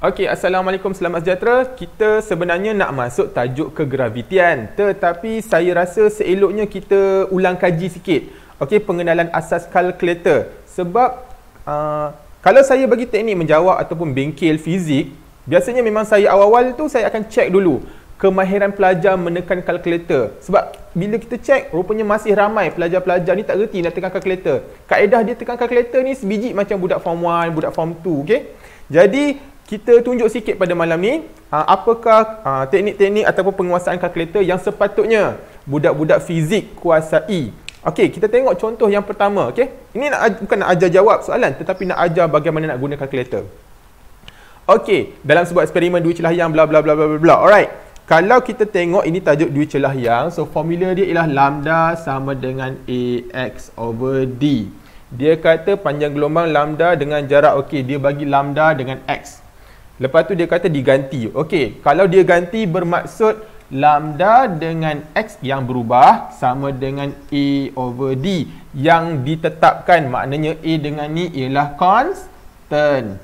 Okey, Assalamualaikum, selamat sejahtera. Kita sebenarnya nak masuk tajuk kegravitian, tetapi saya rasa seeloknya kita ulang kaji sikit. Okey, pengenalan asas kalkulator. Sebab kalau saya bagi teknik menjawab ataupun bengkel fizik, biasanya memang saya awal-awal tu saya akan check dulu kemahiran pelajar menekan kalkulator. Sebab bila kita check, rupanya masih ramai pelajar-pelajar ni tak reti nak tekan kalkulator. Kaedah dia tekan kalkulator ni sebiji macam budak form 1, budak form 2, okey? Jadi kita tunjuk sikit pada malam ni apakah teknik-teknik ataupun penguasaan kalkulator yang sepatutnya budak-budak fizik kuasai. Okey, kita tengok contoh yang pertama, okey. Ini bukan nak ajar jawab soalan tetapi nak ajar bagaimana nak guna kalkulator. Okey, dalam sebuah eksperimen dua celah yang bla bla bla bla bla. Alright. Kalau kita tengok ini tajuk dua celah yang, so formula dia ialah lambda sama dengan AX over D. Dia kata panjang gelombang lambda dengan jarak, okey, dia bagi lambda dengan X. Lepas tu dia kata diganti. Okey, kalau dia ganti bermaksud lambda dengan X yang berubah sama dengan A over D yang ditetapkan. Maknanya A dengan ni ialah constant.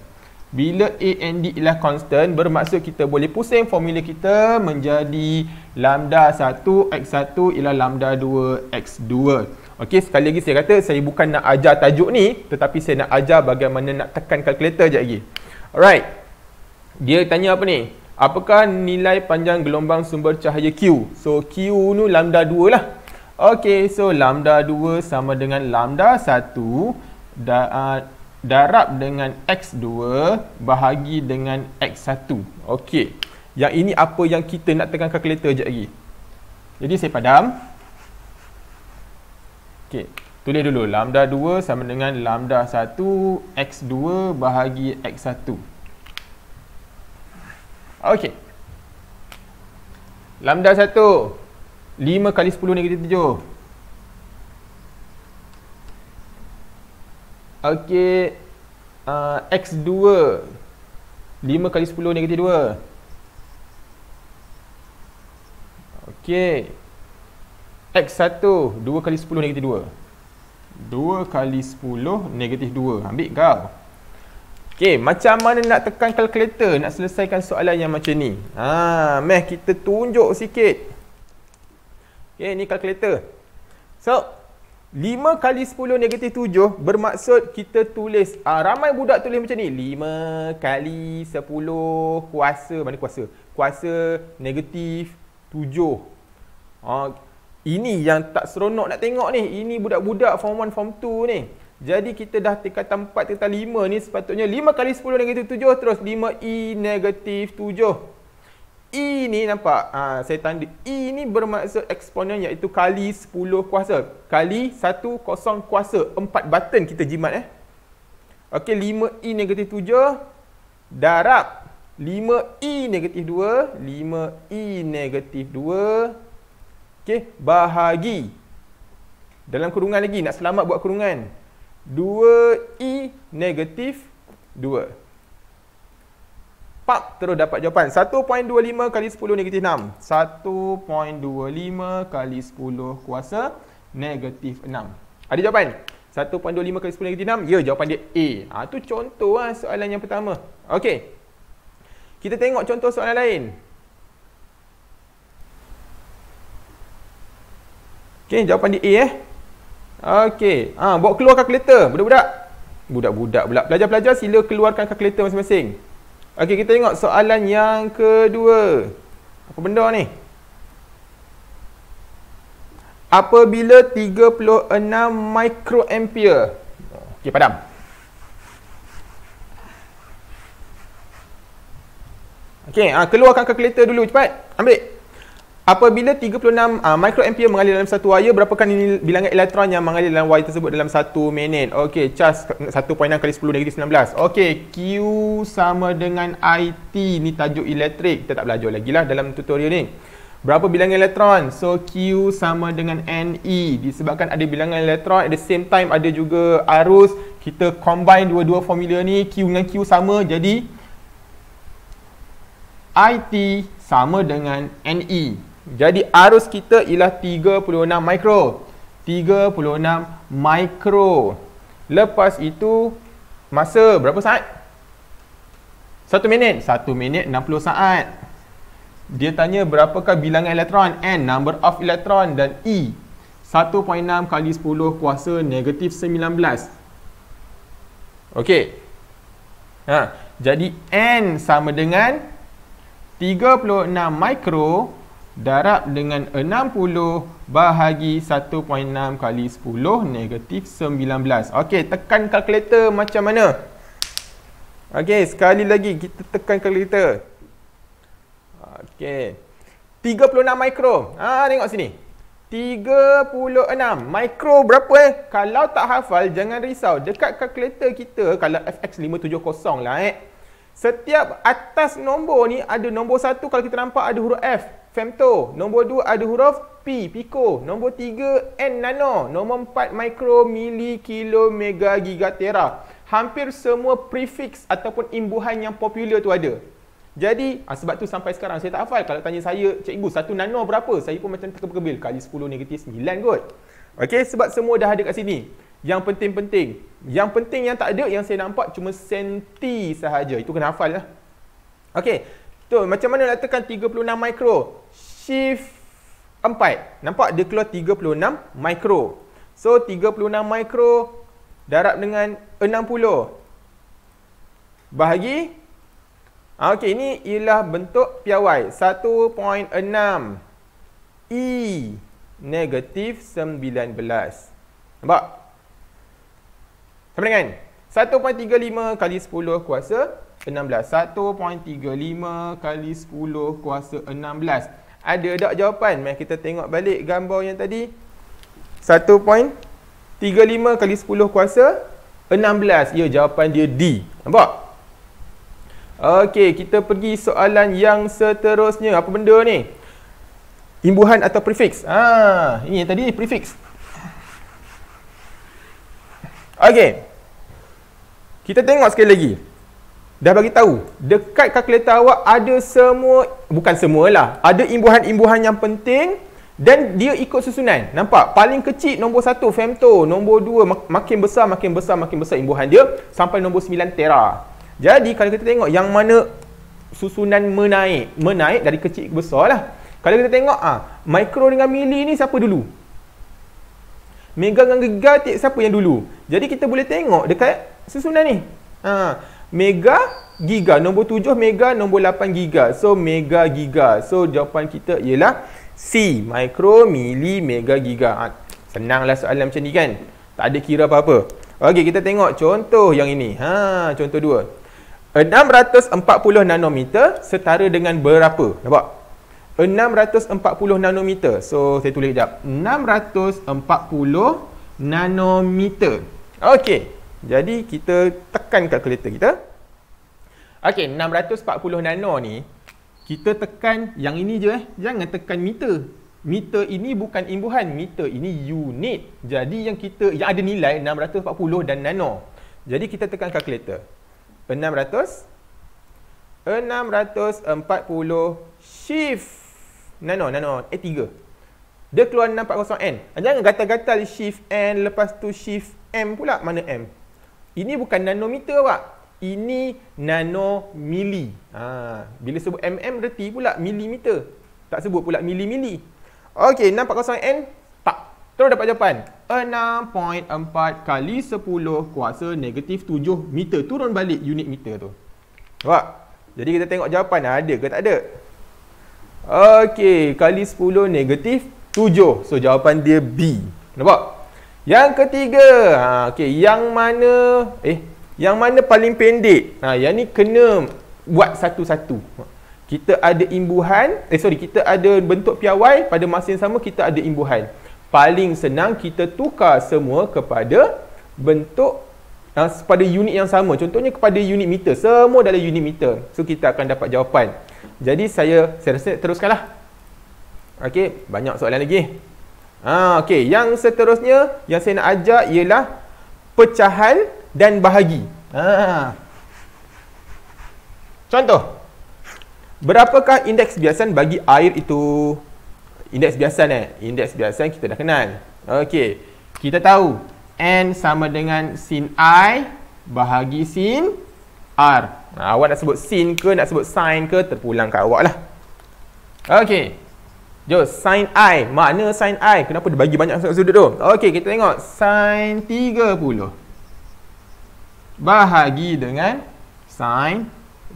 Bila A and D ialah constant, bermaksud kita boleh pusing formula kita menjadi lambda 1 X1 ialah lambda 2 X2. Okey, sekali lagi saya kata saya bukan nak ajar tajuk ni, tetapi saya nak ajar bagaimana nak tekan kalkulator sekejap lagi. Alright. Dia tanya apa ni? Apakah nilai panjang gelombang sumber cahaya Q? So Q ni lambda 2 lah. Okey, so lambda 2 sama dengan lambda 1 darab dengan X2 bahagi dengan X1. Okey. Yang ini apa yang kita nak tekan kalkulator sekejap lagi. Jadi saya padam. Okey, tulis dulu lambda 2 sama dengan lambda 1 X2 bahagi X1. Okey. Lambda 1 5 kali 10 negatif 7. Okey. X2 5 kali 10 negatif 2. Okey. X1 2 kali 10 negatif 2. 2 kali 10 negatif 2. Ambil kau. Okey, macam mana nak tekan kalkulator nak selesaikan soalan yang macam ni? Meh kita tunjuk sikit. Okey, ni kalkulator. So, 5 kali 10 negatif 7 bermaksud kita tulis, ramai budak tulis macam ni. 5 kali 10 kuasa, mana kuasa? Kuasa negatif 7. Ini yang tak seronok nak tengok ni. Ini budak-budak form 1, form 2 ni. Jadi kita dah tingkatan 4, tingkatan 5 ni sepatutnya 5 kali 10 negatif 7 terus 5i negatif 7. I ni nampak? Saya tanda I ni bermaksud eksponen iaitu kali 10 kuasa. Kali 1 kosong kuasa. 4 button kita jimat Okey, 5i negatif 7 darab 5i negatif 2. 5i negatif 2. Okey, bahagi. Dalam kurungan lagi, nak selamat buat kurungan. 2i negatif 2. Pap, terus dapat jawapan. 1.25 kali 10 negatif 6. 1.25 kali 10 kuasa negatif 6. Ada jawapan? 1.25 kali 10 negatif 6. Ya, jawapan dia A. Tu contoh soalan yang pertama. Okey. Kita tengok contoh soalan lain. Okey, jawapan dia A Okey, bawa keluar kalkulator budak-budak. Budak-budak pula. Pelajar-pelajar sila keluarkan kalkulator masing-masing. Okey, kita tengok soalan yang kedua. Apa benda ni? Apabila 36 mikroampere. Okey, padam. Okey, keluarkan kalkulator dulu cepat. Ambil. Apabila 36 mikroampere mengalir dalam satu wire, berapakah bilangan elektron yang mengalir dalam wire tersebut dalam 1 minit? Okey, cas 1.6 kali 10 negatif 19. Okey, Q sama dengan IT. Ni tajuk elektrik. Kita tak belajar lagi lah dalam tutorial ni. Berapa bilangan elektron? So, Q sama dengan NE. Disebabkan ada bilangan elektron, at the same time ada juga arus. Kita combine dua-dua formula ni. Q dengan Q sama, jadi IT sama dengan NE. Jadi arus kita ialah 36 mikro. 36 mikro. Lepas itu masa berapa saat? 1 minit. 1 minit 60 saat. Dia tanya berapakah bilangan elektron? N, number of electron, dan E, 1.6 kali 10 kuasa negatif 19. Okey. Jadi N sama dengan 36 mikro darab dengan 60 bahagi 1.6 kali 10 negatif 19. Okey, tekan kalkulator macam mana? Okey, sekali lagi kita tekan kalkulator. Okey. 36 mikro. Tengok sini. 36 mikro berapa Kalau tak hafal jangan risau. Dekat kalkulator kita kalau FX570 lah setiap atas nombor ni ada nombor 1 kalau kita nampak ada huruf F, femto. Nombor 2 ada huruf P, pico. Nombor 3 N, nano. Nombor 4 mikro, mili, kilo, mega, giga, tera. Hampir semua prefix ataupun imbuhan yang popular tu ada. Jadi, sebab tu sampai sekarang saya tak hafal. Kalau tanya saya, cikgu, 1 nano berapa? Saya pun macam terkebil-kebil. Kali 10 negatif 9 kot. Okey, sebab semua dah ada kat sini. Yang penting-penting. Yang penting yang tak ada, yang saya nampak cuma senti sahaja. Itu kena hafal lah. Okey. Tu, macam mana nak tekan 36 mikro? Shift 4. Nampak? Dia keluar 36 mikro. So, 36 mikro darab dengan 60. Bahagi. Okey, ini ialah bentuk piawai. 1.6. E negatif 19. Nampak? Sama dengan 1.35 kali 10 kuasa 16. 1.35 kali 10 kuasa 16. Ada tak jawapan? Mari kita tengok balik gambar yang tadi. 1.35 kali 10 kuasa 16. Ya, jawapan dia D. Nampak? Okey, kita pergi soalan yang seterusnya. Apa benda ni? Imbuhan atau prefix? Ini yang tadi prefix. Okey. Kita tengok sekali lagi. Dah bagi tahu, dekat kalkulator awak ada semua, bukan semualah. Ada imbuhan-imbuhan yang penting dan dia ikut susunan. Nampak? Paling kecil nombor 1 femto, nombor 2 makin besar imbuhan dia sampai nombor 9 tera. Jadi kalau kita tengok yang mana susunan menaik dari kecil ke besar lah. Kalau kita tengok mikro dengan mili ni siapa dulu? Mega dengan giga siapa yang dulu? Jadi kita boleh tengok dekat susunan ni. Mega, giga. Nombor 7 mega, nombor 8 giga. So mega, giga. So jawapan kita ialah C. Mikro, mili, mega, giga. Senanglah soalan macam ni kan? Tak ada kira apa-apa. Okey, kita tengok contoh yang ini. Contoh 2. 640 nanometer setara dengan berapa? Nampak? 640 nanometer. So, saya tulis sekejap. 640 nanometer. Okey. Jadi, kita tekan kalkulator kita. Okey, 640 nano ni, kita tekan yang ini je. Jangan tekan meter. Meter ini bukan imbuhan. Meter ini unit. Jadi, yang ada nilai 640 dan nano. Jadi, kita tekan kalkulator. 640 shift nano 3. Dia keluar 640N. Jangan gatal-gatal shift N lepas tu shift M pula. Mana M? Ini bukan nanometer Pak. Ini nanomili. Bila sebut mm reti pula milimeter. Tak sebut pula mili-mili. Okey, 640N tak. Terus dapat jawapan. 6.4 kali 10 kuasa negatif 7 meter. Turun balik unit meter tu. Nampak? Jadi kita tengok jawapan ada ke tak ada. Okey, kali 10 negatif 7. So jawapan dia B. Nampak? Yang ketiga. Okey, yang mana paling pendek? Yang ni kena buat satu-satu. Kita ada imbuhan, kita ada bentuk piawai, pada masa yang sama kita ada imbuhan. Paling senang kita tukar semua kepada bentuk pada unit yang sama. Contohnya kepada unit meter. Semua dalam unit meter. So kita akan dapat jawapan. Jadi saya rasa teruskanlah. Okey, banyak soalan lagi. Okey, yang seterusnya yang saya nak ajar ialah pecahan dan bahagi. Contoh. Berapakah indeks biasan bagi air itu? Indeks biasan Indeks biasan kita dah kenal. Okey. Kita tahu N sama dengan sin I bahagi sin R. Awak nak sebut sin ke, nak sebut sin ke, terpulang kat awak lah. Okey. Jom, sin I. Mana sin I? Kenapa dia bagi banyak sudut tu? Okey, kita tengok. Sin 30 bahagi dengan sin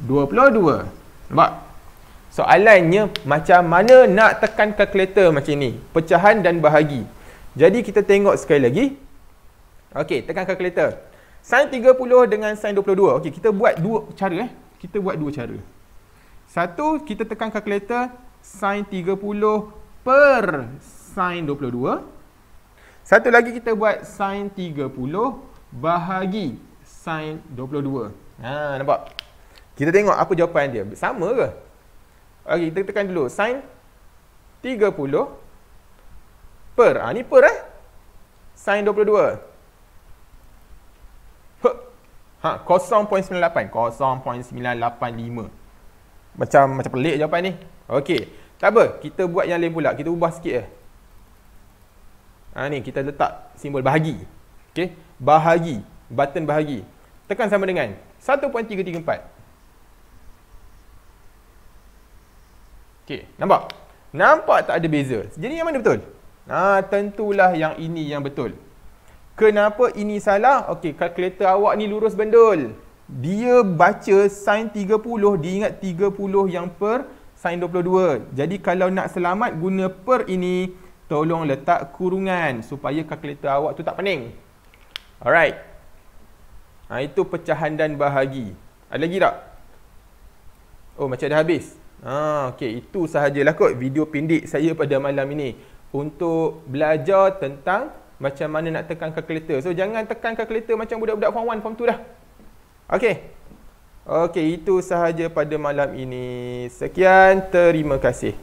22. Nampak? Soalannya macam mana nak tekan kalkulator macam ni? Pecahan dan bahagi. Jadi kita tengok sekali lagi. Okey, tekan kalkulator. Sin 30 dengan sin 22. Okey, kita buat dua cara Kita buat dua cara. Satu, kita tekan kalkulator sin 30 per sin 22. Satu lagi kita buat sin 30 bahagi sin 22. Nampak? Kita tengok apa jawapan dia. Sama ke? Okey, kita tekan dulu. Sin 30 per. Ni per sin 22. 0.98. 0.985. Macam pelik jawapan ni. Okey. Tak apa. Kita buat yang lain pula. Kita ubah sikit ni kita letak simbol bahagi. Okey. Bahagi. Button bahagi. Tekan sama dengan 1.334. Okey. Nampak? Nampak tak ada beza? Jadi yang mana betul? Tentulah yang ini yang betul. Kenapa ini salah? Okey, kalkulator awak ni lurus bendul. Dia baca sin 30, dia ingat 30 yang per sin 22. Jadi kalau nak selamat guna per ini, tolong letak kurungan supaya kalkulator awak tu tak pening. Alright. Itu pecahan dan bahagi. Ada lagi tak? Oh, macam dah habis. Okey, itu sahajalah kot video pendek saya pada malam ini untuk belajar tentang macam mana nak tekan kalkulator. So jangan tekan kalkulator macam budak-budak form 1, form 2 dah. Okey. Okey, itu sahaja pada malam ini. Sekian, terima kasih.